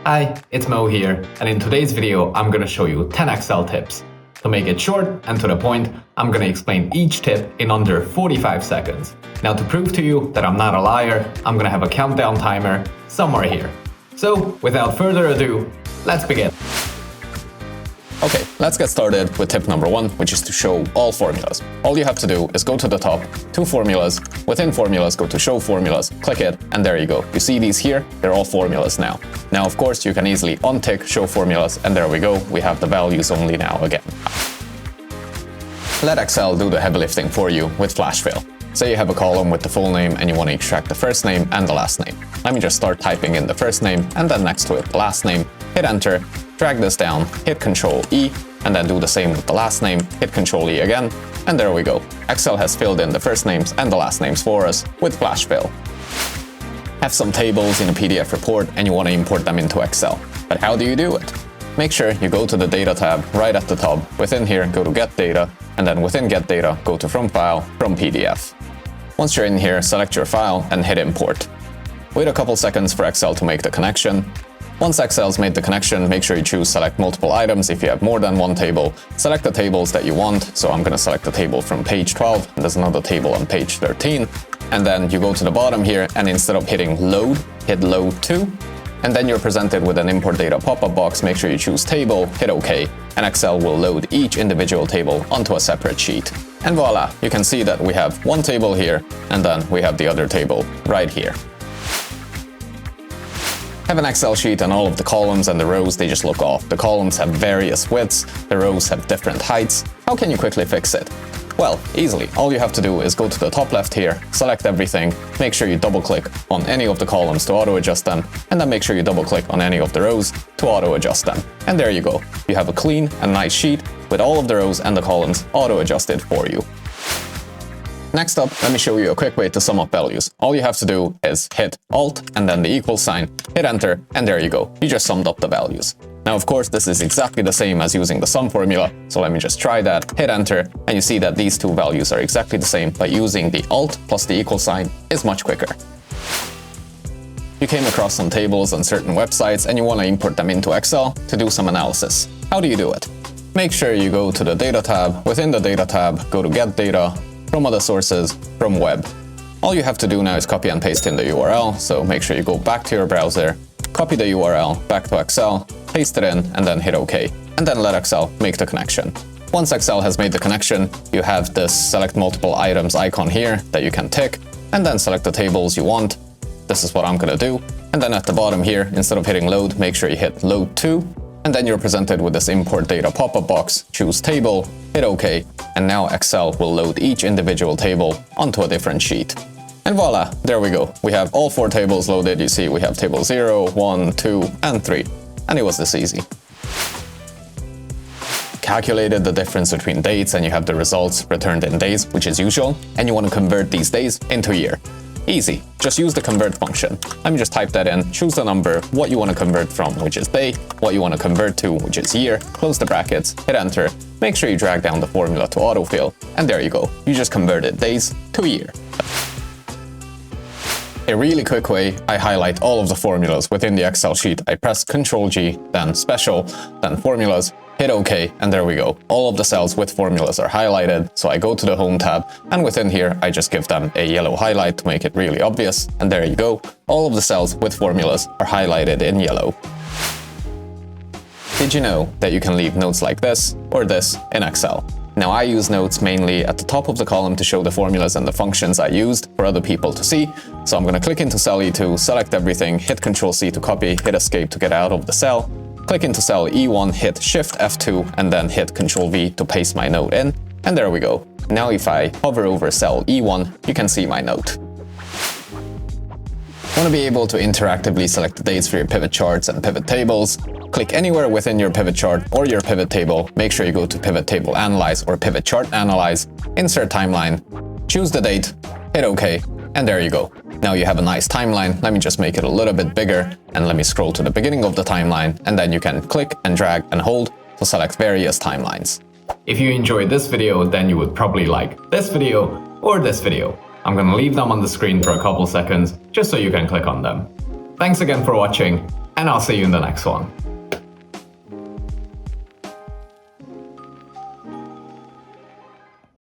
Hi, it's Mo here, and in today's video I'm gonna show you 10 Excel tips. To make it short and to the point, I'm gonna explain each tip in under 45 seconds. Now to prove to you that I'm not a liar, I'm gonna have a countdown timer somewhere here. So, without further ado, let's begin. Okay, let's get started with tip number 1, which is to show all formulas. All you have to do is go to the top, to formulas, within formulas, go to show formulas, click it, and there you go. You see these here? They're all formulas now. Now, of course, you can easily untick show formulas, and there we go. We have the values only now again. Let Excel do the heavy lifting for you with flash fill. Say you have a column with the full name and you want to extract the first name and the last name. Let me just start typing in the first name and then next to it the last name, hit enter, drag this down, hit Ctrl E, and then do the same with the last name, hit Ctrl E again, and there we go. Excel has filled in the first names and the last names for us with flash fill. Have some tables in a PDF report and you want to import them into Excel. But how do you do it? Make sure you go to the Data tab right at the top. Within here, go to Get Data, and then within Get Data, go to From File, From PDF. Once you're in here, select your file and hit Import. Wait a couple seconds for Excel to make the connection. Once Excel's made the connection, make sure you choose Select Multiple Items if you have more than one table. Select the tables that you want, so I'm going to select the table from page 12, and there's another table on page 13. And then you go to the bottom here, and instead of hitting Load, hit Load To. And then you're presented with an Import Data pop-up box. Make sure you choose Table, hit OK, and Excel will load each individual table onto a separate sheet. And voila, you can see that we have one table here, and then we have the other table right here. Have an Excel sheet and all of the columns and the rows, they just look off. The columns have various widths, the rows have different heights. How can you quickly fix it? Well, easily. All you have to do is go to the top left here, select everything, make sure you double-click on any of the columns to auto-adjust them, and then make sure you double-click on any of the rows to auto-adjust them. And there you go. You have a clean and nice sheet with all of the rows and the columns auto-adjusted for you. Next up, let me show you a quick way to sum up values. All you have to do is hit Alt and then the equal sign, hit Enter, and there you go. You just summed up the values. Now, of course, this is exactly the same as using the sum formula, so let me just try that, hit Enter, and you see that these two values are exactly the same, but using the Alt plus the equal sign is much quicker. You came across some tables on certain websites and you want to import them into Excel to do some analysis. How do you do it? Make sure you go to the Data tab. Within the Data tab, go to Get Data, from Other Sources, from Web. All you have to do now is copy and paste in the URL, so make sure you go back to your browser, copy the URL back to Excel, paste it in, and then hit OK. And then let Excel make the connection. Once Excel has made the connection, you have this Select Multiple Items icon here that you can tick, and then select the tables you want. This is what I'm going to do. And then at the bottom here, instead of hitting Load, make sure you hit Load To, and then you're presented with this Import Data pop-up box. Choose Table, hit OK, and now Excel will load each individual table onto a different sheet. And voila, there we go. We have all 4 tables loaded. You see we have table 0, 1, 2, and 3. And it was this easy. Calculated the difference between dates and you have the results returned in days, which is usual, and you want to convert these days into year. Easy, just use the convert function. Let me just type that in, choose the number, what you want to convert from, which is day, what you want to convert to, which is year, close the brackets, hit enter, make sure you drag down the formula to autofill, and there you go. You just converted days to year. A really quick way, I highlight all of the formulas within the Excel sheet. I press Ctrl G, then Special, then Formulas, hit OK, and there we go. All of the cells with formulas are highlighted, so I go to the Home tab, and within here, I just give them a yellow highlight to make it really obvious, and there you go. All of the cells with formulas are highlighted in yellow. Did you know that you can leave notes like this or this in Excel? Now, I use notes mainly at the top of the column to show the formulas and the functions I used for other people to see. So I'm going to click into cell E2, select everything, hit Ctrl C to copy, hit Escape to get out of the cell, click into cell E1, hit Shift F2, and then hit Ctrl V to paste my note in. And there we go. Now if I hover over cell E1, you can see my note. Want to be able to interactively select the dates for your pivot charts and pivot tables? Click anywhere within your pivot chart or your pivot table. Make sure you go to Pivot Table Analyze or Pivot Chart Analyze, insert timeline, choose the date, hit OK, and there you go. Now you have a nice timeline. Let me just make it a little bit bigger and let me scroll to the beginning of the timeline, and then you can click and drag and hold to select various timelines. If you enjoyed this video, then you would probably like this video or this video. I'm gonna leave them on the screen for a couple seconds, just so you can click on them. Thanks again for watching, and I'll see you in the next one.